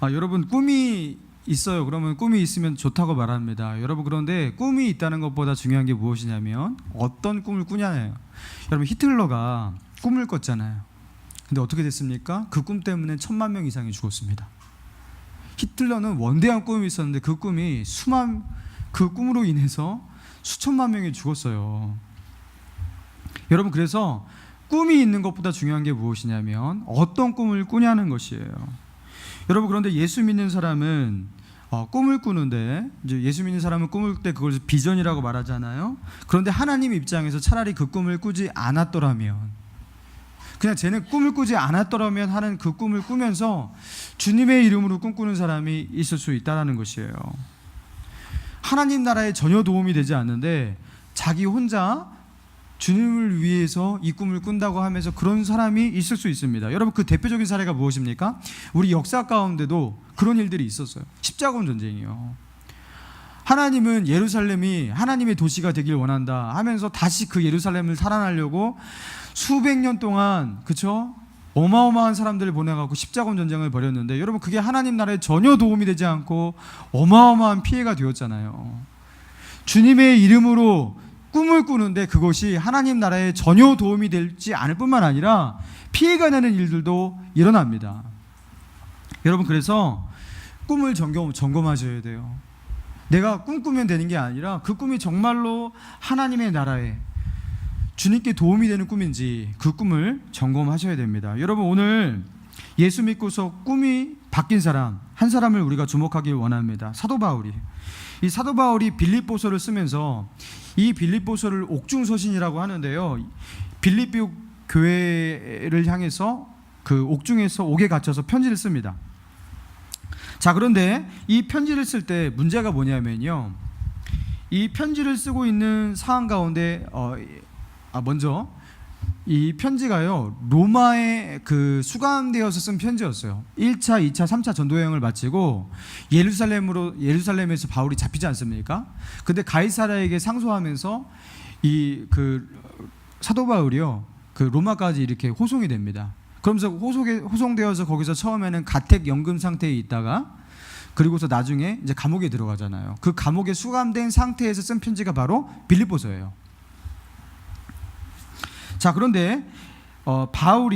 여러분 꿈이 있어요. 그러면 꿈이 있으면 좋다고 말합니다. 여러분 그런데 꿈이 있다는 것보다 중요한 게 무엇이냐면 어떤 꿈을 꾸냐예요. 여러분 히틀러가 꿈을 꿨잖아요. 근데 어떻게 됐습니까? 그 꿈 때문에 1000만 명 이상이 죽었습니다. 히틀러는 원대한 꿈이 있었는데 그 꿈으로 인해서 수천만 명이 죽었어요. 여러분 그래서 꿈이 있는 것보다 중요한 게 무엇이냐면 어떤 꿈을 꾸냐는 것이에요. 여러분 그런데 예수 믿는 사람은 꿈을 꾸는데 이제 예수 믿는 사람은 꿈을 때 그걸 비전이라고 말하잖아요. 그런데 하나님 입장에서 차라리 그 꿈을 꾸지 않았더라면, 그냥 쟤는 꿈을 꾸지 않았더라면 하는 그 꿈을 꾸면서 주님의 이름으로 꿈꾸는 사람이 있을 수 있다는 것이에요. 하나님 나라에 전혀 도움이 되지 않는데 자기 혼자 주님을 위해서 이 꿈을 꾼다고 하면서 그런 사람이 있을 수 있습니다. 여러분 그 대표적인 사례가 무엇입니까? 우리 역사 가운데도 그런 일들이 있었어요. 십자군 전쟁이요. 하나님은 예루살렘이 하나님의 도시가 되길 원한다 하면서 다시 그 예루살렘을 살아나려고 수백 년 동안 어마어마한 사람들을 보내갖고 십자군 전쟁을 벌였는데 여러분 그게 하나님 나라에 전혀 도움이 되지 않고 어마어마한 피해가 되었잖아요. 주님의 이름으로 꿈을 꾸는데 그것이 하나님 나라에 전혀 도움이 되지 않을 뿐만 아니라 피해가 되는 일들도 일어납니다. 여러분 그래서 꿈을 점검하셔야 돼요. 내가 꿈꾸면 되는 게 아니라 그 꿈이 정말로 하나님의 나라에 주님께 도움이 되는 꿈인지 그 꿈을 점검하셔야 됩니다. 여러분 오늘 예수 믿고서 꿈이 바뀐 사람 한 사람을 우리가 주목하길 원합니다. 사도 바울이. 이 사도 바울이 빌립보서를 쓰면서 이 빌립보서를 옥중서신이라고 하는데요. 빌립비 교회를 향해서 그 옥중에서 옥에 갇혀서 편지를 씁니다. 자, 그런데 이 편지를 쓸 때 문제가 뭐냐면요. 이 편지를 쓰고 있는 상황 가운데 먼저 이 편지가요 로마에 그 수감되어서 쓴 편지였어요. 1차, 2차, 3차 전도여행을 마치고 예루살렘에서 바울이 잡히지 않습니까? 근데 가이사랴에게 상소하면서 이 그 사도 바울이요 그 로마까지 이렇게 호송이 됩니다. 그러면서 호송되어서 거기서 처음에는 가택 연금 상태에 있다가 그리고서 나중에 이제 감옥에 들어가잖아요. 그 감옥에 수감된 상태에서 쓴 편지가 바로 빌립보서예요. 자, 그런데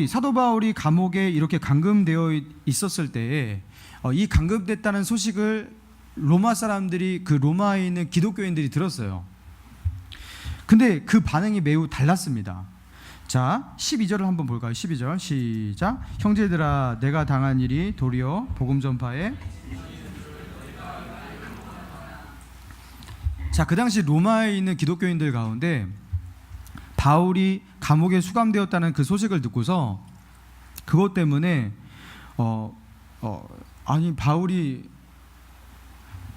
사도 바울이 감옥에 이렇게 감금되어 있었을 때에 이 감금됐다는 소식을 로마 사람들이 그 로마에 있는 기독교인들이 들었어요. 근데 그 반응이 매우 달랐습니다. 자, 12절을 한번 볼까요? 12절 시작. 형제들아 내가 당한 일이 도리어 복음 전파에. 자, 그 당시 로마에 있는 기독교인들 가운데 바울이 감옥에 수감되었다는 그 소식을 듣고서 그것 때문에 바울이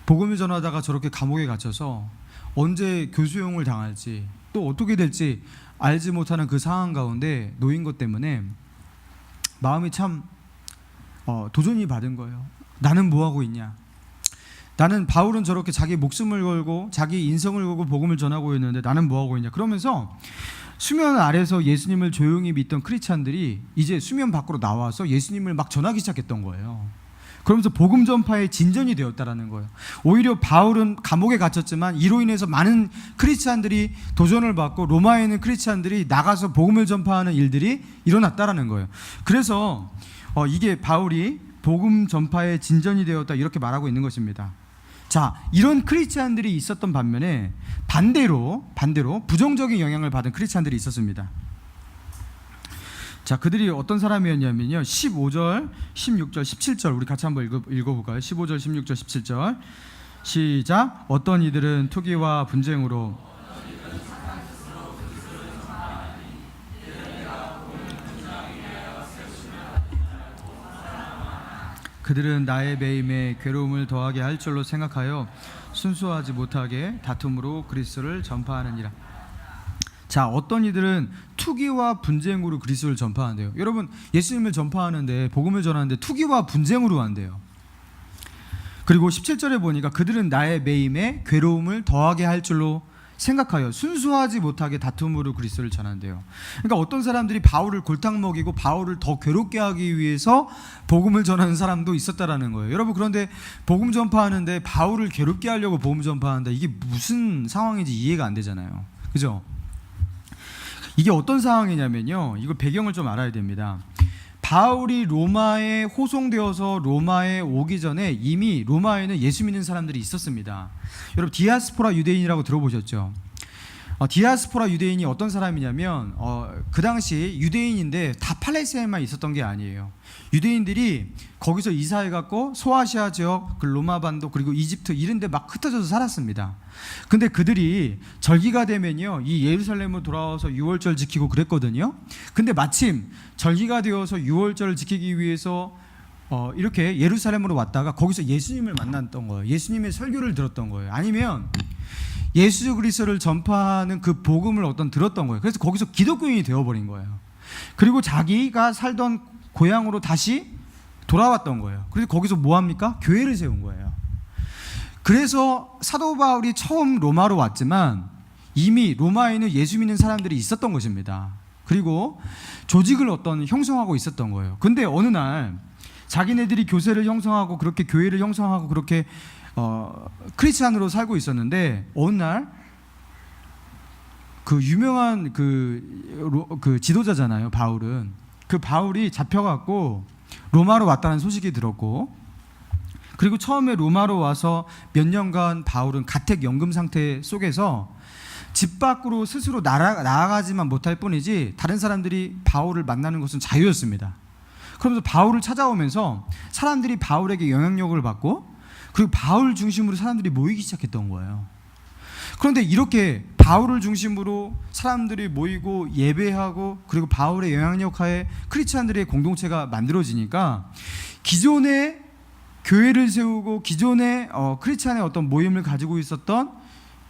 복음을 전하다가 저렇게 감옥에 갇혀서 언제 교수형을 당할지 또 어떻게 될지 알지 못하는 그 상황 가운데 놓인 것 때문에 마음이 참 도전이 받은 거예요. 나는 뭐하고 있냐? 바울은 저렇게 자기 목숨을 걸고 자기 인성을 걸고 복음을 전하고 있는데 나는 뭐하고 있냐? 그러면서 수면 아래서 예수님을 조용히 믿던 크리스찬들이 이제 수면 밖으로 나와서 예수님을 막 전하기 시작했던 거예요. 그러면서 복음 전파의 진전이 되었다라는 거예요. 오히려 바울은 감옥에 갇혔지만 이로 인해서 많은 크리스찬들이 도전을 받고 로마에 있는 크리스찬들이 나가서 복음을 전파하는 일들이 일어났다라는 거예요. 그래서 이게 바울이 복음 전파의 진전이 되었다 이렇게 말하고 있는 것입니다. 자, 이런 크리스찬들이 있었던 반면에 반대로 부정적인 영향을 받은 크리스찬들이 있었습니다. 자, 그들이 어떤 사람이었냐면요 15절, 16절, 17절 우리 같이 한번 읽어볼까요? 15절, 16절, 17절 시작. 어떤 이들은 투기와 분쟁으로 그들은 나의 매임에 괴로움을 더하게 할 줄로 생각하여 순수하지 못하게 다툼으로 그리스도를 전파하느니라. 자, 어떤 이들은 투기와 분쟁으로 그리스도를 전파한대요. 여러분 예수님을 전파하는데 복음을 전하는데 투기와 분쟁으로 한대요. 그리고 17절에 보니까 그들은 나의 매임에 괴로움을 더하게 할 줄로 생각하여 순수하지 못하게 다툼으로 그리스도를 전한대요. 그러니까 어떤 사람들이 바울을 골탕 먹이고 바울을 더 괴롭게 하기 위해서 복음을 전하는 사람도 있었다라는 거예요. 여러분, 그런데 복음 전파하는데 바울을 괴롭게 하려고 복음 전파한다, 이게 무슨 상황인지 이해가 안 되잖아요. 그죠? 이게 어떤 상황이냐면요, 이거 배경을 좀 알아야 됩니다. 바울이 로마에 호송되어서 로마에 오기 전에 이미 로마에는 예수 믿는 사람들이 있었습니다. 여러분, 디아스포라 유대인이라고 들어보셨죠? 디아스포라 유대인이 어떤 사람이냐면 그 당시 유대인인데 다 팔레스타인만 있었던 게 아니에요. 유대인들이 거기서 이사해갖고 소아시아 지역, 그 로마 반도, 그리고 이집트 이런 데 막 흩어져서 살았습니다. 근데 그들이 절기가 되면요, 이 예루살렘으로 돌아와서 유월절 지키고 그랬거든요. 근데 마침 절기가 되어서 유월절을 지키기 위해서 이렇게 예루살렘으로 왔다가 거기서 예수님을 만났던 거예요. 예수님의 설교를 들었던 거예요. 아니면 예수 그리스도를 전파하는 그 복음을 들었던 거예요. 그래서 거기서 기독교인이 되어버린 거예요. 그리고 자기가 살던 고향으로 다시 돌아왔던 거예요. 그래서 거기서 뭐 합니까? 교회를 세운 거예요. 그래서 사도 바울이 처음 로마로 왔지만 이미 로마에는 예수 믿는 사람들이 있었던 것입니다. 그리고 조직을 형성하고 있었던 거예요. 근데 어느 날 자기네들이 교세를 형성하고 그렇게 교회를 형성하고 그렇게 크리스찬으로 살고 있었는데, 어느 날 그 유명한 그 지도자잖아요, 바울은. 그 바울이 잡혀갖고 로마로 왔다는 소식이 들었고, 그리고 처음에 로마로 와서 몇 년간 바울은 가택연금 상태 속에서 집 밖으로 스스로 나아가지만 못할 뿐이지 다른 사람들이 바울을 만나는 것은 자유였습니다. 그러면서 바울을 찾아오면서 사람들이 바울에게 영향력을 받고, 그리고 바울 중심으로 사람들이 모이기 시작했던 거예요. 그런데 이렇게 바울을 중심으로 사람들이 모이고 예배하고, 그리고 바울의 영향력 하에 크리스찬들의 공동체가 만들어지니까 기존의 교회를 세우고 기존의 크리스찬의 어떤 모임을 가지고 있었던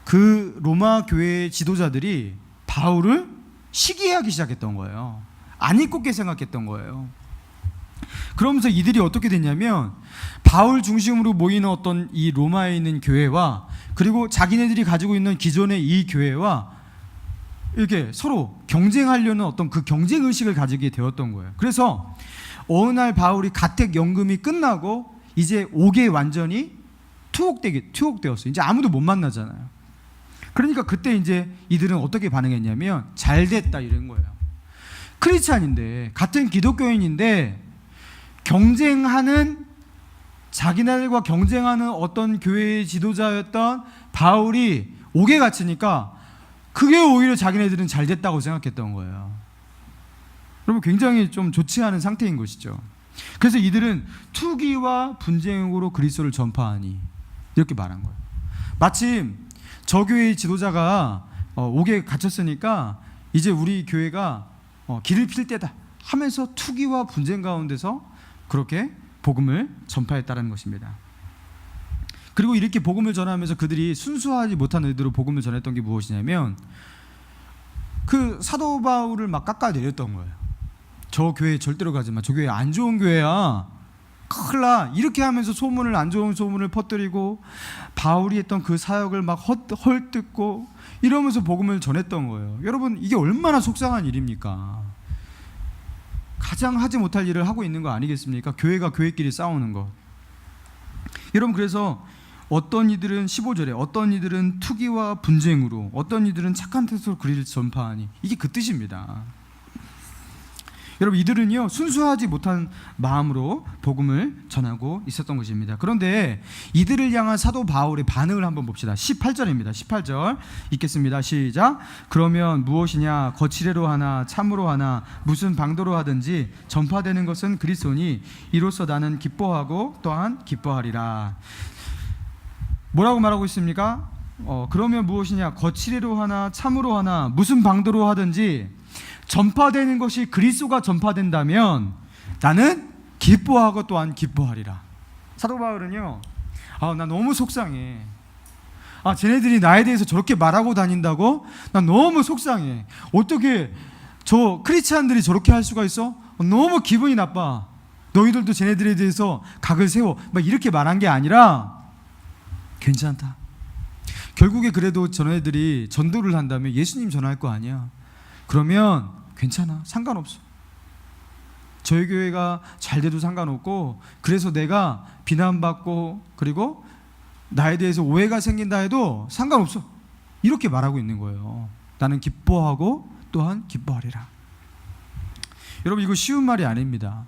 그 로마 교회의 지도자들이 바울을 시기하기 시작했던 거예요. 안 이롭게 생각했던 거예요. 그러면서 이들이 어떻게 됐냐면, 바울 중심으로 모이는 어떤 이 로마에 있는 교회와, 그리고 자기네들이 가지고 있는 기존의 이 교회와 이렇게 서로 경쟁하려는 어떤 그 경쟁 의식을 가지게 되었던 거예요. 그래서 어느 날 바울이 가택연금이 끝나고 이제 옥에 완전히 투옥되었어요. 이제 아무도 못 만나잖아요. 그러니까 그때 이제 이들은 어떻게 반응했냐면, 잘 됐다 이런 거예요. 크리스찬인데, 같은 기독교인인데 자기네들과 경쟁하는 어떤 교회의 지도자였던 바울이 옥에 갇히니까 그게 오히려 자기네들은 잘 됐다고 생각했던 거예요. 여러분, 굉장히 좀 좋지 않은 상태인 것이죠. 그래서 이들은 투기와 분쟁으로 그리스도를 전파하니, 이렇게 말한 거예요. 마침 저 교회의 지도자가 옥에 갇혔으니까 이제 우리 교회가 길을 필 때다 하면서 투기와 분쟁 가운데서 그렇게 복음을 전파했다는 것입니다. 그리고 이렇게 복음을 전하면서 그들이 순수하지 못한 의도로 복음을 전했던 게 무엇이냐면, 그 사도 바울을 막 깎아내렸던 거예요. 저 교회 절대로 가지 마, 저 교회 안 좋은 교회야, 큰일 나, 이렇게 하면서 안 좋은 소문을 퍼뜨리고 바울이 했던 그 사역을 막 헐뜯고 이러면서 복음을 전했던 거예요. 여러분, 이게 얼마나 속상한 일입니까? 가장 하지 못할 일을 하고 있는 거 아니겠습니까? 교회가 교회끼리 싸우는 거. 여러분, 그래서 어떤 이들은 15절에 어떤 이들은 투기와 분쟁으로, 어떤 이들은 착한 뜻으로 그리스도를 전파하니, 이게 그 뜻입니다. 여러분, 이들은요 순수하지 못한 마음으로 복음을 전하고 있었던 것입니다. 그런데 이들을 향한 사도 바울의 반응을 한번 봅시다. 18절입니다. 18절 읽겠습니다. 시작. 그러면 무엇이냐, 거칠애로 하나 참으로 하나 무슨 방도로 하든지 전파되는 것은 그리스도니 이로써 나는 기뻐하고 또한 기뻐하리라. 뭐라고 말하고 있습니까? 그러면 무엇이냐, 거칠애로 하나 참으로 하나 무슨 방도로 하든지 전파되는 것이 그리스도가 전파된다면 나는 기뻐하고 또한 기뻐하리라. 사도 바울은요, 나 너무 속상해. 쟤네들이 나에 대해서 저렇게 말하고 다닌다고? 난 너무 속상해. 어떻게 저 크리스찬들이 저렇게 할 수가 있어? 너무 기분이 나빠. 너희들도 쟤네들에 대해서 각을 세워, 막 이렇게 말한 게 아니라, 괜찮다. 결국에 그래도 전애들이 전도를 한다면 예수님 전할 거 아니야. 그러면 괜찮아. 상관없어. 저희 교회가 잘 돼도 상관없고, 그래서 내가 비난받고 그리고 나에 대해서 오해가 생긴다 해도 상관없어. 이렇게 말하고 있는 거예요. 나는 기뻐하고 또한 기뻐하리라. 여러분, 이거 쉬운 말이 아닙니다.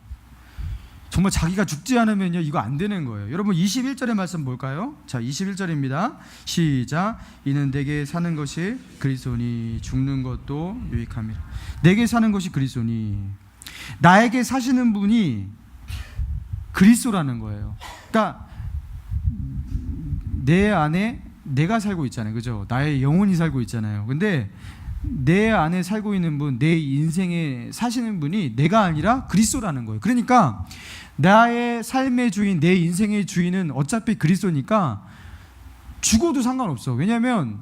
정말 자기가 죽지 않으면요, 이거 안 되는 거예요. 여러분, 21절의 말씀 볼까요? 자, 21절입니다. 시작. 이는 내게 사는 것이 그리스도니 죽는 것도 유익함이라. 내게 사는 것이 그리스도니, 나에게 사시는 분이 그리스도라는 거예요. 그러니까 내 안에 내가 살고 있잖아요. 그죠? 나의 영혼이 살고 있잖아요. 근데 내 안에 살고 있는 분, 내 인생에 사시는 분이 내가 아니라 그리스도라는 거예요. 그러니까 나의 삶의 주인, 내 인생의 주인은 어차피 그리스도니까 죽어도 상관없어. 왜냐하면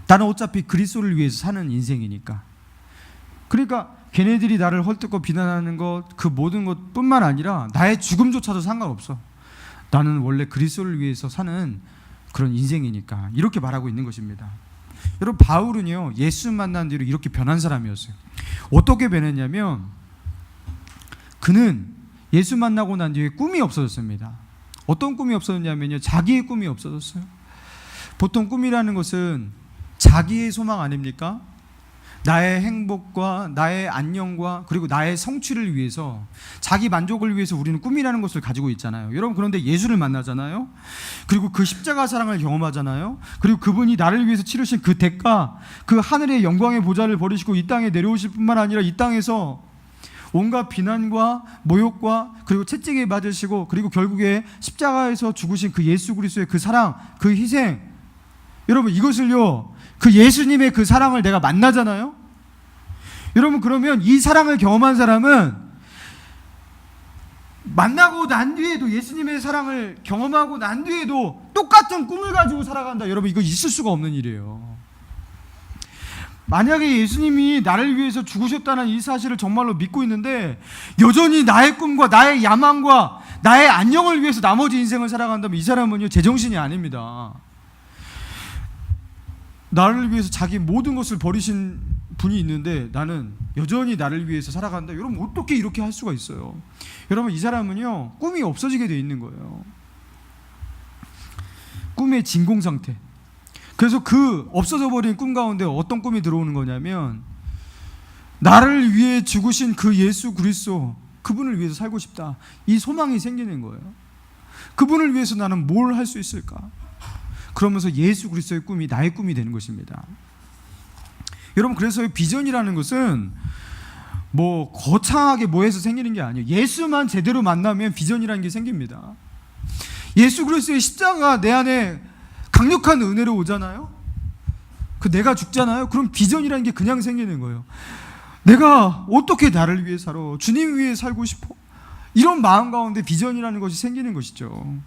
나는 어차피 그리스도를 위해서 사는 인생이니까. 그러니까 걔네들이 나를 헐뜯고 비난하는 것, 그 모든 것뿐만 아니라 나의 죽음조차도 상관없어. 나는 원래 그리스도를 위해서 사는 그런 인생이니까. 이렇게 말하고 있는 것입니다. 여러분, 바울은요, 예수 만난 뒤로 이렇게 변한 사람이었어요. 어떻게 변했냐면, 그는 예수 만나고 난 뒤에 꿈이 없어졌습니다. 어떤 꿈이 없어졌냐면요, 자기의 꿈이 없어졌어요. 보통 꿈이라는 것은 자기의 소망 아닙니까? 나의 행복과 나의 안녕과 그리고 나의 성취를 위해서, 자기 만족을 위해서 우리는 꿈이라는 것을 가지고 있잖아요. 여러분, 그런데 예수를 만나잖아요. 그리고 그 십자가 사랑을 경험하잖아요. 그리고 그분이 나를 위해서 치르신 그 대가, 그 하늘의 영광의 보좌를 버리시고 이 땅에 내려오실 뿐만 아니라 이 땅에서 온갖 비난과 모욕과 그리고 채찍에 맞으시고, 그리고 결국에 십자가에서 죽으신 그 예수 그리스도의 그 사랑, 그 희생, 여러분, 이것을요, 그 예수님의 그 사랑을 내가 만나잖아요. 여러분, 그러면 이 사랑을 경험한 사람은 만나고 난 뒤에도, 예수님의 사랑을 경험하고 난 뒤에도 똑같은 꿈을 가지고 살아간다. 여러분, 이거 있을 수가 없는 일이에요. 만약에 예수님이 나를 위해서 죽으셨다는 이 사실을 정말로 믿고 있는데 여전히 나의 꿈과 나의 야망과 나의 안녕을 위해서 나머지 인생을 살아간다면 이 사람은요, 제정신이 아닙니다. 나를 위해서 자기 모든 것을 버리신 분이 있는데 나는 여전히 나를 위해서 살아간다. 여러분, 어떻게 이렇게 할 수가 있어요? 여러분, 이 사람은요, 꿈이 없어지게 돼 있는 거예요. 꿈의 진공 상태. 그래서 그 없어져 버린 꿈 가운데 어떤 꿈이 들어오는 거냐면, 나를 위해 죽으신 그 예수 그리스도, 그분을 위해서 살고 싶다. 이 소망이 생기는 거예요. 그분을 위해서 나는 뭘 할 수 있을까? 그러면서 예수 그리스도의 꿈이 나의 꿈이 되는 것입니다. 여러분, 그래서 비전이라는 것은 뭐 거창하게 뭐해서 생기는 게 아니에요. 예수만 제대로 만나면 비전이라는 게 생깁니다. 예수 그리스도의 십자가가 내 안에 강력한 은혜로 오잖아요. 그 내가 죽잖아요. 그럼 비전이라는 게 그냥 생기는 거예요. 내가 어떻게 나를 위해 살아? 주님 위해 살고 싶어. 이런 마음 가운데 비전이라는 것이 생기는 것이죠.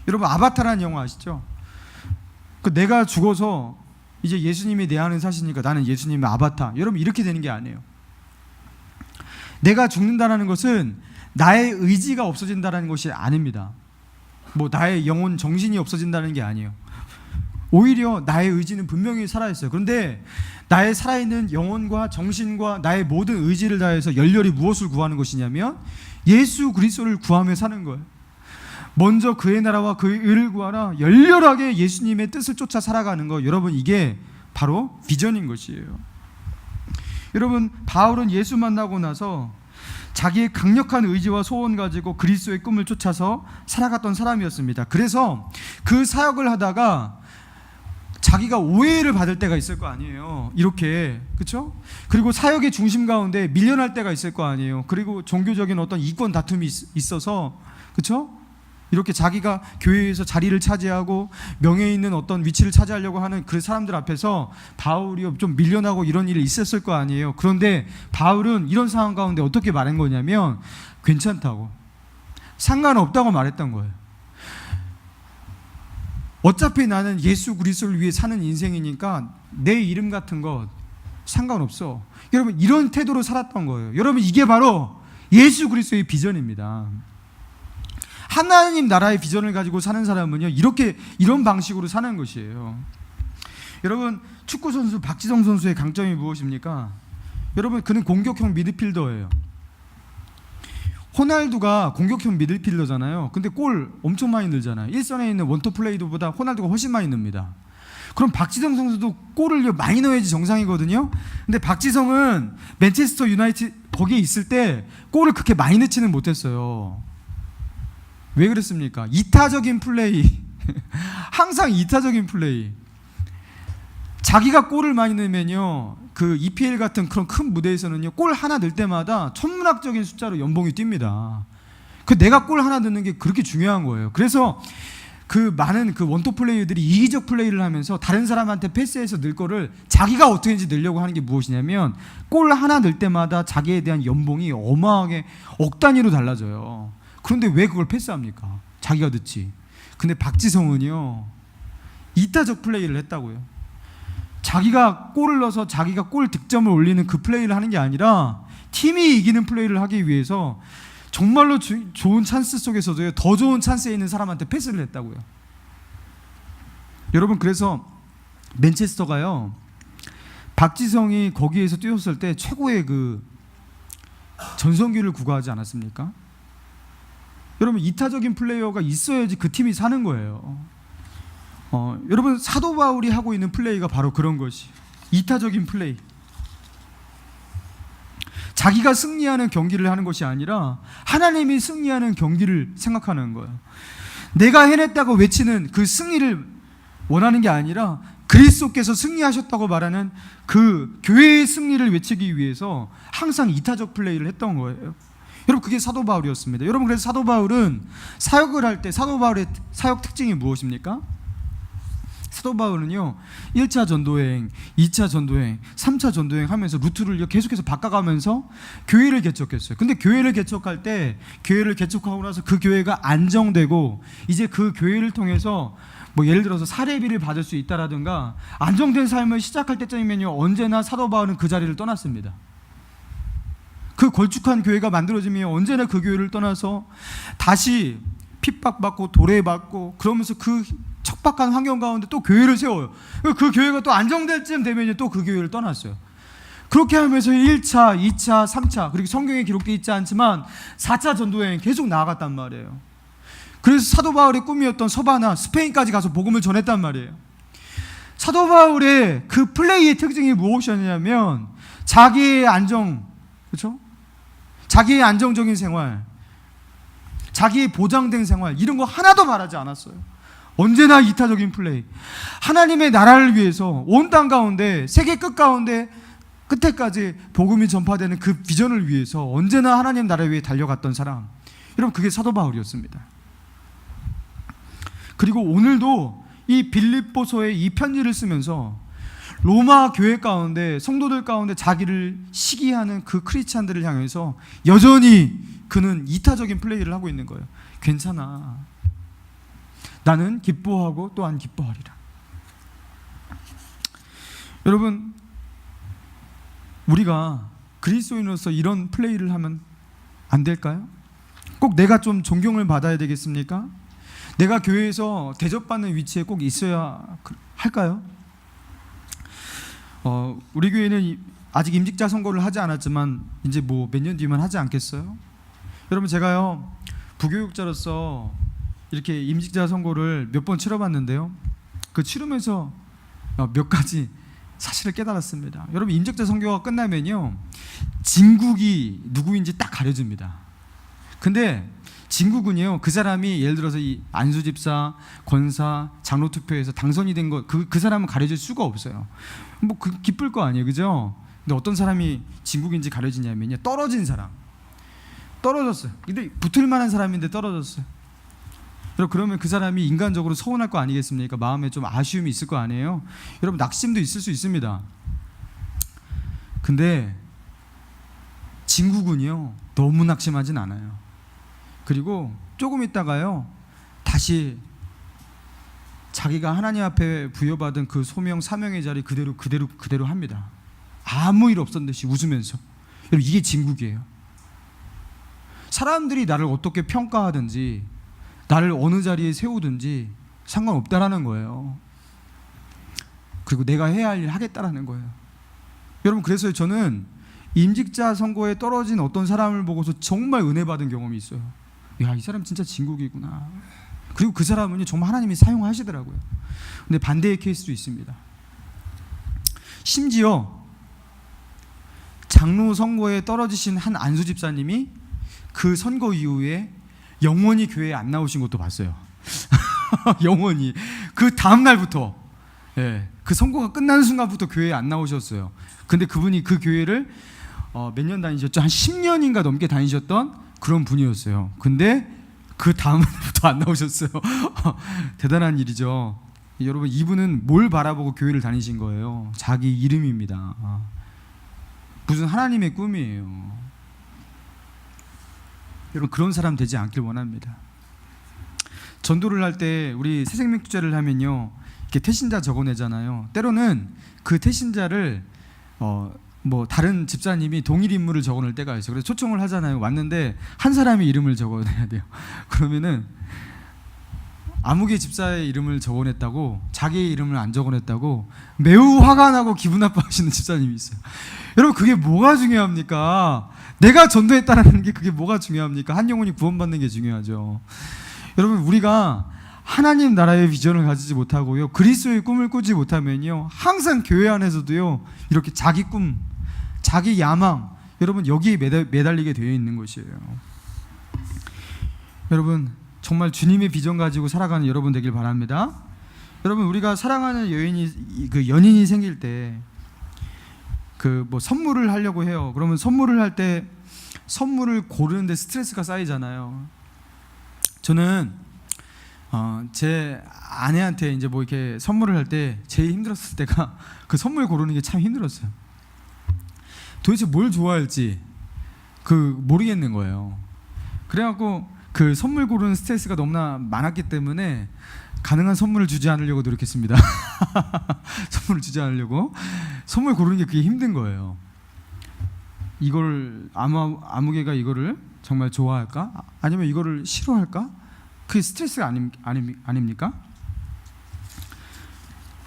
여러분, 아바타라는 영화 아시죠? 그 내가 죽어서 이제 예수님이 내 안에 사시니까 나는 예수님의 아바타. 여러분, 이렇게 되는 게 아니에요. 내가 죽는다는 것은 나의 의지가 없어진다는 것이 아닙니다. 뭐 나의 영혼, 정신이 없어진다는 게 아니에요. 오히려 나의 의지는 분명히 살아있어요. 그런데 나의 살아있는 영혼과 정신과 나의 모든 의지를 다해서 열렬히 무엇을 구하는 것이냐면 예수 그리스도를 구하며 사는 거예요. 먼저 그의 나라와 그의 의를 구하라. 열렬하게 예수님의 뜻을 쫓아 살아가는 거. 여러분, 이게 바로 비전인 것이에요. 여러분, 바울은 예수 만나고 나서 자기의 강력한 의지와 소원 가지고 그리스도의 꿈을 쫓아서 살아갔던 사람이었습니다. 그래서 그 사역을 하다가 자기가 오해를 받을 때가 있을 거 아니에요. 이렇게, 그렇죠? 그리고 사역의 중심 가운데 밀려날 때가 있을 거 아니에요. 그리고 종교적인 어떤 이권 다툼이 있어서, 그렇죠? 이렇게 자기가 교회에서 자리를 차지하고 명예 있는 어떤 위치를 차지하려고 하는 그 사람들 앞에서 바울이 좀 밀려나고 이런 일이 있었을 거 아니에요. 그런데 바울은 이런 상황 가운데 어떻게 말한 거냐면 괜찮다고, 상관없다고 말했던 거예요. 어차피 나는 예수 그리스도를 위해 사는 인생이니까 내 이름 같은 것 상관없어. 여러분, 이런 태도로 살았던 거예요. 여러분, 이게 바로 예수 그리스도의 비전입니다. 하나님 나라의 비전을 가지고 사는 사람은요, 이런 방식으로 사는 것이에요. 여러분, 축구 선수 박지성 선수의 강점이 무엇입니까? 여러분, 그는 공격형 미드필더예요. 호날두가 공격형 미드필더잖아요. 근데 골 엄청 많이 넣잖아요. 일선에 있는 원톱 플레이더보다 호날두가 훨씬 많이 넣습니다. 그럼 박지성 선수도 골을 많이 넣어야지 정상이거든요. 근데 박지성은 맨체스터 유나이티드 거기에 있을 때 골을 그렇게 많이 넣지는 못했어요. 왜 그랬습니까? 이타적인 플레이. 항상 이타적인 플레이. 자기가 골을 많이 넣으면요, 그 EPL 같은 그런 큰 무대에서는요, 골 하나 넣을 때마다 천문학적인 숫자로 연봉이 뜁니다. 그 내가 골 하나 넣는 게 그렇게 중요한 거예요. 그래서 그 많은 그 원톱 플레이어들이 이기적 플레이를 하면서 다른 사람한테 패스해서 넣을 거를 자기가 어떻게든지 넣으려고 하는 게 무엇이냐면, 골 하나 넣을 때마다 자기에 대한 연봉이 어마하게 억 단위로 달라져요. 그런데 왜 그걸 패스합니까? 자기가 넣지. 근데 박지성은요, 이타적 플레이를 했다고요. 자기가 골을 넣어서 자기가 골 득점을 올리는 그 플레이를 하는 게 아니라 팀이 이기는 플레이를 하기 위해서 정말로 좋은 찬스 속에서도 더 좋은 찬스에 있는 사람한테 패스를 했다고요. 여러분, 그래서 맨체스터가요, 박지성이 거기에서 뛰었을 때 최고의 그 전성기를 구가하지 않았습니까? 여러분, 이타적인 플레이어가 있어야지 그 팀이 사는 거예요. 여러분, 사도 바울이 하고 있는 플레이가 바로 그런 것이 이타적인 플레이. 자기가 승리하는 경기를 하는 것이 아니라 하나님이 승리하는 경기를 생각하는 거예요. 내가 해냈다고 외치는 그 승리를 원하는 게 아니라 그리스도께서 승리하셨다고 말하는 그 교회의 승리를 외치기 위해서 항상 이타적 플레이를 했던 거예요. 여러분, 그게 사도 바울이었습니다. 여러분, 그래서 사도 바울은 사역을 할 때 사도 바울의 사역 특징이 무엇입니까? 사도 바울은요, 1차 전도여행, 2차 전도여행, 3차 전도여행 하면서 루트를 계속해서 바꿔가면서 교회를 개척했어요. 근데 교회를 개척할 때, 교회를 개척하고 나서 그 교회가 안정되고 이제 그 교회를 통해서 뭐 예를 들어서 사례비를 받을 수 있다라든가 안정된 삶을 시작할 때쯤이면요, 언제나 사도 바울은 그 자리를 떠났습니다. 그 걸쭉한 교회가 만들어지면 언제나 그 교회를 떠나서 다시 핍박받고 도래받고 그러면서 그 척박한 환경 가운데 또 교회를 세워요. 그 교회가 또 안정될 쯤 되면 또 그 교회를 떠났어요. 그렇게 하면서 1차, 2차, 3차, 그리고 성경에 기록되어 있지 않지만 4차 전도여행 계속 나아갔단 말이에요. 그래서 사도 바울의 꿈이었던 서바나, 스페인까지 가서 복음을 전했단 말이에요. 사도 바울의 그 플레이의 특징이 무엇이었냐면 자기의 안정, 그렇죠? 자기의 안정적인 생활, 자기의 보장된 생활, 이런 거 하나도 말하지 않았어요. 언제나 이타적인 플레이. 하나님의 나라를 위해서 온 땅 가운데, 세계 끝 가운데 끝에까지 복음이 전파되는 그 비전을 위해서 언제나 하나님 나라 위에 달려갔던 사람. 여러분, 그게 사도 바울이었습니다. 그리고 오늘도 이 빌립보서의 이 편지를 쓰면서 로마 교회 가운데, 성도들 가운데 자기를 시기하는 그 크리스찬들을 향해서 여전히 그는 이타적인 플레이를 하고 있는 거예요. 괜찮아. 나는 기뻐하고 또한 기뻐하리라. 여러분, 우리가 그리스도인으로서 이런 플레이를 하면 안 될까요? 꼭 내가 좀 존경을 받아야 되겠습니까? 내가 교회에서 대접받는 위치에 꼭 있어야 할까요? 우리 교회는 아직 임직자 선거를 하지 않았지만 이제 뭐 몇 년 뒤면 하지 않겠어요? 여러분, 제가요, 부교육자로서 이렇게 임직자 선거를 몇 번 치러봤는데요, 그 치르면서 몇 가지 사실을 깨달았습니다. 여러분, 임직자 선거가 끝나면요, 진국이 누구인지 딱 가려집니다. 근데 진국은요, 그 사람이 예를 들어서 이 안수집사, 권사, 장로 투표에서 당선이 된 거, 그 사람은 가려질 수가 없어요. 뭐 기쁠 거 아니에요, 그죠? 근데 어떤 사람이 진국인지 가려지냐면요, 떨어진 사람, 떨어졌어요. 근데 붙을 만한 사람인데 떨어졌어요. 그러면 그 사람이 인간적으로 서운할 거 아니겠습니까? 마음에 좀 아쉬움이 있을 거 아니에요? 여러분, 낙심도 있을 수 있습니다. 근데 진국은요, 너무 낙심하진 않아요. 그리고 조금 있다가요, 다시 자기가 하나님 앞에 부여받은 그 소명, 사명의 자리 그대로 합니다. 아무 일 없었던 듯이 웃으면서. 여러분, 이게 진국이에요. 사람들이 나를 어떻게 평가하든지, 나를 어느 자리에 세우든지 상관없다라는 거예요. 그리고 내가 해야 할 일 하겠다라는 거예요. 여러분, 그래서 저는 임직자 선거에 떨어진 어떤 사람을 보고서 정말 은혜 받은 경험이 있어요. 야, 이 사람 진짜 진국이구나. 그리고 그 사람은 정말 하나님이 사용하시더라고요. 근데 반대의 케이스도 있습니다. 심지어 장로 선거에 떨어지신 한 안수 집사님이 그 선거 이후에 영원히 교회에 안 나오신 것도 봤어요. 영원히 그 다음 날부터, 그 선거가 끝나는 순간부터 교회에 안 나오셨어요. 근데 그분이 그 교회를 몇 년 다니셨죠? 한 10년인가 넘게 다니셨던 그런 분이었어요. 근데 그 다음부터 안 나오셨어요. 대단한 일이죠. 여러분, 이분은 뭘 바라보고 교회를 다니신 거예요? 자기 이름입니다. 무슨 하나님의 꿈이에요. 여러분, 그런 사람 되지 않길 원합니다. 전도를 할 때 우리 새생명 투자를 하면요, 이렇게 태신자 적어내잖아요. 때로는 그 태신자를 뭐 다른 집사님이 동일 인물을 적어낼 때가 있어요. 그래서 초청을 하잖아요. 왔는데 한 사람의 이름을 적어내야 돼요. 그러면은 아무개 집사의 이름을 적어냈다고, 자기의 이름을 안 적어냈다고 매우 화가 나고 기분 나빠하시는 집사님이 있어요. 여러분, 그게 뭐가 중요합니까? 내가 전도했다는 게 그게 뭐가 중요합니까? 한 영혼이 구원받는 게 중요하죠. 여러분, 우리가 하나님 나라의 비전을 가지지 못하고요, 그리스도의 꿈을 꾸지 못하면요, 항상 교회 안에서도요, 이렇게 자기 꿈, 자기 야망, 여러분, 여기에 매달리게 되어 있는 것이에요. 여러분, 정말 주님의 비전 가지고 살아가는 여러분 되길 바랍니다. 여러분, 우리가 사랑하는 연인이 생길 때 뭐 선물을 하려고 해요. 그러면 선물을 할 때 선물을 고르는데 스트레스가 쌓이잖아요. 저는 제 아내한테 이제 뭐 이렇게 선물을 할 때 제일 힘들었을 때가 그 선물 고르는 게 참 힘들었어요. 도대체 뭘 좋아할지 모르겠는 거예요. 그래갖고 그 선물 고르는 스트레스가 너무나 많았기 때문에 가능한 선물을 주지 않으려고 노력했습니다. 선물을 주지 않으려고. 선물 고르는 게 그게 힘든 거예요. 이걸 아무개가 이거를 정말 좋아할까? 아니면 이거를 싫어할까? 그게 스트레스가 아닙니까?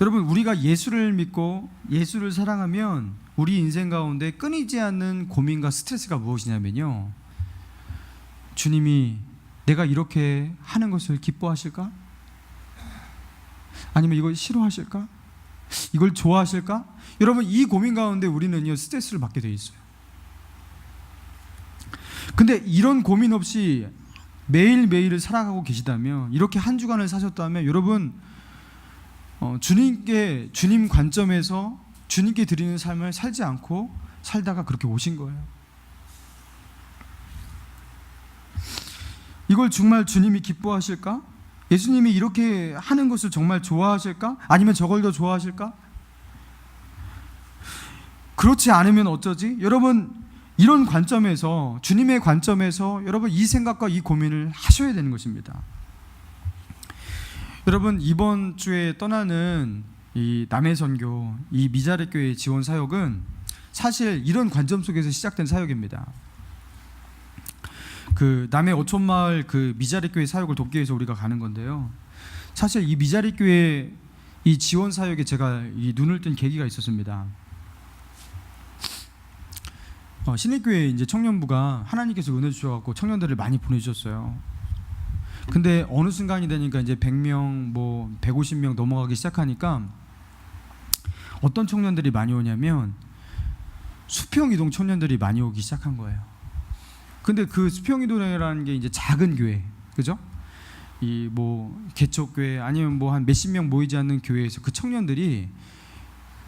여러분, 우리가 예수를 믿고 예수를 사랑하면 우리 인생 가운데 끊이지 않는 고민과 스트레스가 무엇이냐면요, 주님이 내가 이렇게 하는 것을 기뻐하실까? 아니면 이걸 싫어하실까? 이걸 좋아하실까? 여러분, 이 고민 가운데 우리는요, 스트레스를 받게 돼 있어요. 근데 이런 고민 없이 매일매일을 살아가고 계시다면, 이렇게 한 주간을 사셨다면, 여러분, 주님 관점에서 주님께 드리는 삶을 살지 않고 살다가 그렇게 오신 거예요. 이걸 정말 주님이 기뻐하실까? 예수님이 이렇게 하는 것을 정말 좋아하실까? 아니면 저걸 더 좋아하실까? 그렇지 않으면 어쩌지? 여러분, 이런 관점에서, 주님의 관점에서 여러분 이 생각과 이 고민을 하셔야 되는 것입니다. 여러분, 이번 주에 떠나는 이 남해선교, 이 미자립교회 지원 사역은 사실 이런 관점 속에서 시작된 사역입니다. 그 남해 어촌마을 그 미자립교회 사역을 돕기 위해서 우리가 가는 건데요, 사실 이 미자립교회 이 지원 사역에 제가 이 눈을 뜬 계기가 있었습니다. 신입교회 이제 청년부가 하나님께서 은혜 주셔갖고 청년들을 많이 보내주셨어요. 근데 어느 순간이 되니까 이제 100명, 뭐 150명 넘어가기 시작하니까 어떤 청년들이 많이 오냐면 수평이동 청년들이 많이 오기 시작한 거예요. 근데 그 수평이동이라는 게 이제 작은 교회, 그죠? 이 뭐 개척교회 아니면 뭐 한 몇십 명 모이지 않는 교회에서 그 청년들이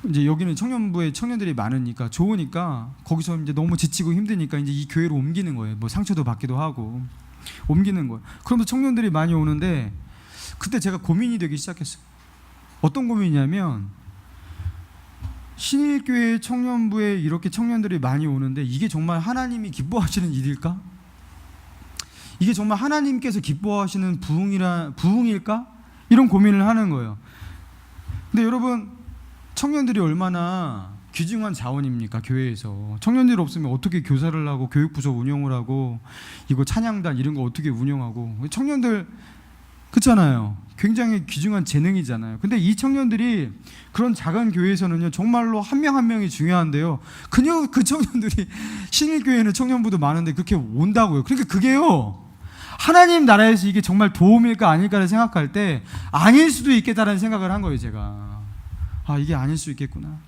이제 여기는 청년부에 청년들이 많으니까 좋으니까 거기서 이제 너무 지치고 힘드니까 이제 이 교회로 옮기는 거예요. 뭐 상처도 받기도 하고 옮기는 거예요. 그러면서 청년들이 많이 오는데 그때 제가 고민이 되기 시작했어요. 어떤 고민이냐면, 신일교회 청년부에 이렇게 청년들이 많이 오는데 이게 정말 하나님이 기뻐하시는 일일까? 이게 정말 하나님께서 기뻐하시는 부흥일까? 이런 고민을 하는 거예요. 근데 여러분, 청년들이 얼마나 귀중한 자원입니까? 교회에서 청년들이 없으면 어떻게 교사를 하고 교육부서 운영을 하고 이거 찬양단 이런 거 어떻게 운영하고, 청년들 그렇잖아요. 굉장히 귀중한 재능이잖아요. 근데 이 청년들이 그런 작은 교회에서는요, 정말로 한 명 한 명이 중요한데요. 그 청년들이 신일교회는 청년부도 많은데 그렇게 온다고요. 그러니까 그게요, 하나님 나라에서 이게 정말 도움일까 아닐까를 생각할 때 아닐 수도 있겠다라는 생각을 한 거예요. 제가 이게 아닐 수 있겠구나.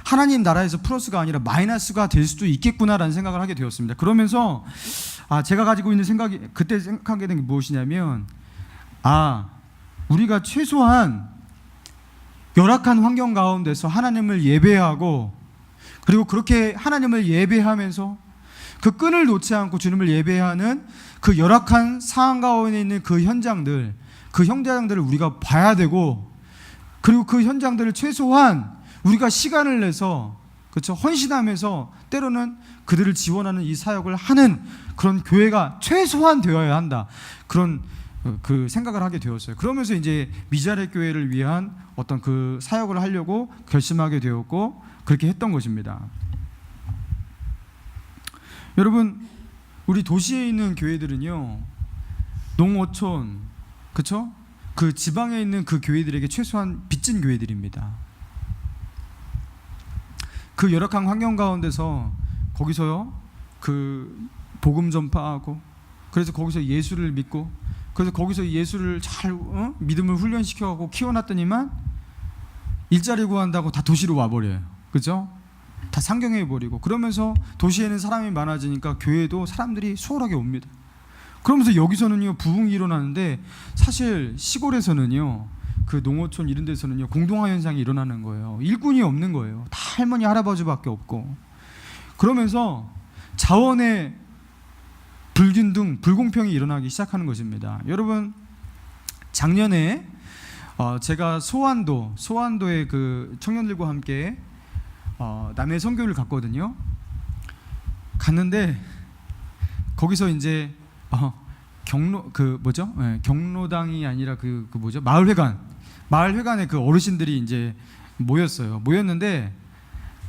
하나님 나라에서 플러스가 아니라 마이너스가 될 수도 있겠구나라는 생각을 하게 되었습니다. 그러면서 제가 가지고 있는 생각이, 그때 생각하게 된 게 무엇이냐면, 우리가 최소한 열악한 환경 가운데서 하나님을 예배하고, 그리고 그렇게 하나님을 예배하면서 그 끈을 놓지 않고 주님을 예배하는 그 열악한 상황 가운데 있는 그 현장들을 우리가 봐야 되고, 그리고 그 현장들을 최소한 우리가 시간을 내서, 그렇죠, 헌신하면서 때로는 그들을 지원하는 이 사역을 하는 그런 교회가 최소한 되어야 한다, 그런 그 생각을 하게 되었어요. 그러면서 이제 미자레 교회를 위한 어떤 그 사역을 하려고 결심하게 되었고, 그렇게 했던 것입니다. 여러분, 우리 도시에 있는 교회들은요, 농어촌, 그렇죠? 그 지방에 있는 그 교회들에게 최소한 빚진 교회들입니다. 그 열악한 환경 가운데서 거기서요, 그 복음 전파하고, 그래서 거기서 예수를 믿고, 그래서 거기서 예수를 잘 믿음을 훈련시켜가고 키워놨더니만 일자리 구한다고 다 도시로 와버려요. 그죠? 다 상경해버리고, 그러면서 도시에는 사람이 많아지니까 교회도 사람들이 수월하게 옵니다. 그러면서 여기서는요, 부흥이 일어나는데, 사실 시골에서는요, 그 농어촌 이런 데서는요, 공동화 현상이 일어나는 거예요. 일꾼이 없는 거예요. 다 할머니 할아버지밖에 없고. 그러면서 자원의 불균등, 불공평이 일어나기 시작하는 것입니다. 여러분, 작년에 제가 소환도의 그 청년들과 함께 남해 선교를 갔거든요. 갔는데 거기서 이제 경로당이 아니라 마을회관에 그 어르신들이 이제 모였는데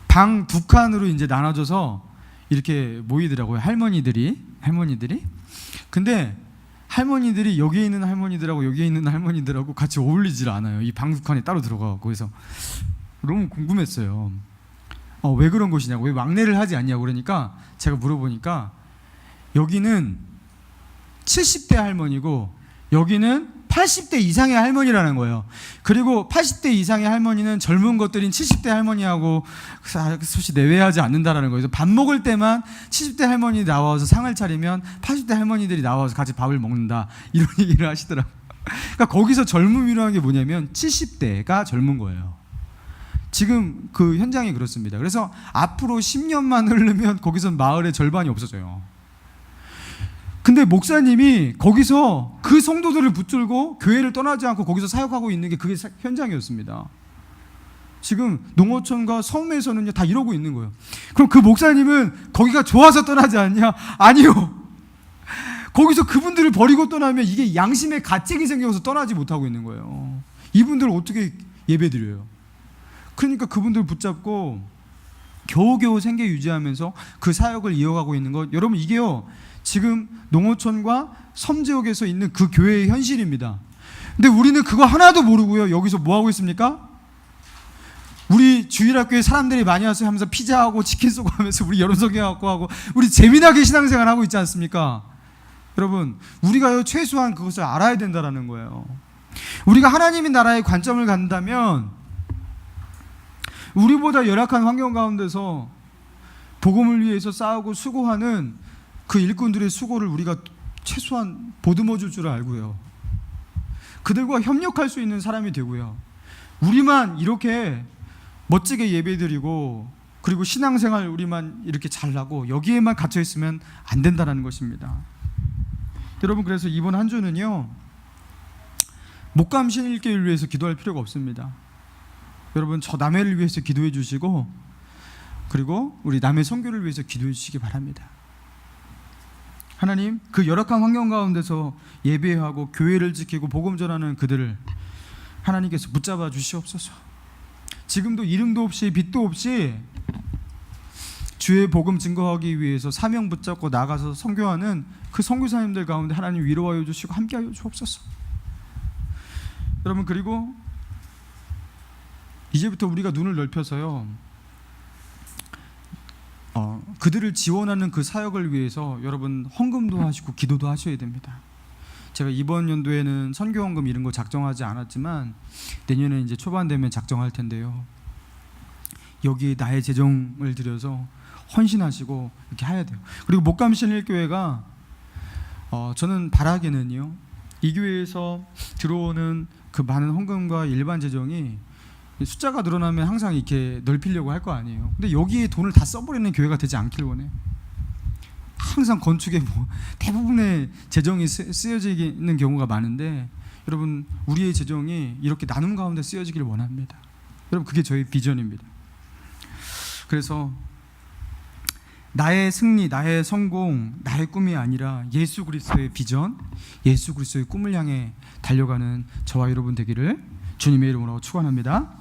방 두 칸으로 이제 나눠져서 이렇게 모이더라고요. 할머니들이. 근데 할머니들이 여기에 있는 할머니들하고 여기에 있는 할머니들하고 같이 어울리질 않아요. 이 방 두 칸에 따로 들어가고. 그래서 너무 궁금했어요. 왜 그런 것이냐고, 왜 막내를 하지 않냐고. 그러니까 제가 물어보니까 여기는 70대 할머니고 여기는 80대 이상의 할머니라는 거예요. 그리고 80대 이상의 할머니는 젊은 것들인 70대 할머니하고 수시 내외하지 않는다라는 거예요. 밥 먹을 때만 70대 할머니 나와서 상을 차리면 80대 할머니들이 나와서 같이 밥을 먹는다, 이런 얘기를 하시더라고요. 그러니까 거기서 젊음이라는 게 뭐냐면 70대가 젊은 거예요. 지금 그 현장이 그렇습니다. 그래서 앞으로 10년만 흐르면 거기서 마을의 절반이 없어져요. 근데 목사님이 거기서 그 성도들을 붙들고 교회를 떠나지 않고 거기서 사역하고 있는 게 그게 현장이었습니다. 지금 농어촌과 섬에서는요, 다 이러고 있는 거예요. 그럼 그 목사님은 거기가 좋아서 떠나지 않냐? 아니요. 거기서 그분들을 버리고 떠나면 이게 양심의 가책이 생겨서 떠나지 못하고 있는 거예요. 이분들을 어떻게 예배드려요? 그러니까 그분들 붙잡고 겨우겨우 생계 유지하면서 그 사역을 이어가고 있는 것, 여러분, 이게요, 지금 농어촌과 섬 지역에서 있는 그 교회의 현실입니다. 근데 우리는 그거 하나도 모르고요, 여기서 뭐 하고 있습니까? 우리 주일학교에 사람들이 많이 와서 하면서 피자하고 치킨 쏘고 하면서 우리 여론성경하고 하고 우리 재미나게 신앙생활 하고 있지 않습니까? 여러분, 우리가요, 최소한 그것을 알아야 된다는 거예요. 우리가 하나님의 나라의 관점을 갖는다면 우리보다 열악한 환경 가운데서 복음을 위해서 싸우고 수고하는 그 일꾼들의 수고를 우리가 최소한 보듬어 줄 줄 알고요, 그들과 협력할 수 있는 사람이 되고요, 우리만 이렇게 멋지게 예배드리고 그리고 신앙생활 우리만 이렇게 잘하고 여기에만 갇혀 있으면 안 된다는 것입니다. 여러분, 그래서 이번 한 주는요, 목감 신일교회를 위해서 기도할 필요가 없습니다. 여러분, 저 남해를 위해서 기도해 주시고, 그리고 우리 남해 선교를 위해서 기도해 주시기 바랍니다. 하나님, 그 열악한 환경 가운데서 예배하고 교회를 지키고 복음 전하는 그들을 하나님께서 붙잡아 주시옵소서. 지금도 이름도 없이 빛도 없이 주의 복음 증거하기 위해서 사명 붙잡고 나가서 선교하는 그 선교사님들 가운데 하나님 위로하여 주시고 함께하여 주옵소서. 여러분, 그리고 이제부터 우리가 눈을 넓혀서요, 그들을 지원하는 그 사역을 위해서 여러분 헌금도 하시고 기도도 하셔야 됩니다. 제가 이번 연도에는 선교헌금 이런 거 작정하지 않았지만 내년에 이제 초반 되면 작정할 텐데요, 여기 나의 재정을 들여서 헌신하시고 이렇게 해야 돼요. 그리고 목감신일교회가 저는 바라기는요, 이 교회에서 들어오는 그 많은 헌금과 일반 재정이 숫자가 늘어나면 항상 이렇게 넓히려고 할 거 아니에요. 근데 여기에 돈을 다 써버리는 교회가 되지 않길 원해요. 항상 건축에 대부분의 재정이 쓰여지는 경우가 많은데, 여러분, 우리의 재정이 이렇게 나눔 가운데 쓰여지기를 원합니다. 여러분, 그게 저희 비전입니다. 그래서 나의 승리, 나의 성공, 나의 꿈이 아니라 예수 그리스도의 비전, 예수 그리스도의 꿈을 향해 달려가는 저와 여러분 되기를 주님의 이름으로 축원합니다.